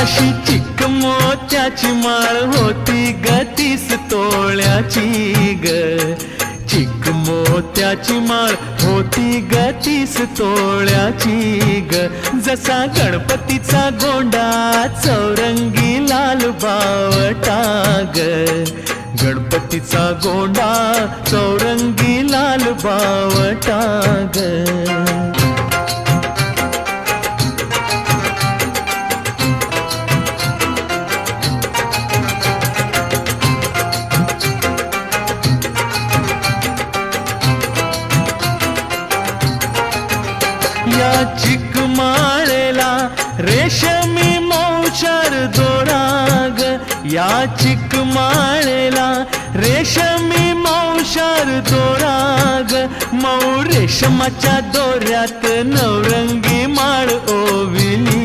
अशी चिक मोत्याची माळ होती ग 30 तोळ्याची ग. चिक मोत्याची माळ होती ग 30 तोळ्याची ग. जसा गणपतीचा गोंडा चौरंगी लाल बावटा ग. गणपतीचा गोंडा चौरंगी लाल बावटा ग. या चिकमाळेला रेशमी मौचार दोराग. या चिकमाळेला रेशमी मौचार दोराग. मऊ रेशमाच्या दोऱ्यात नवरंगी माळ ओविली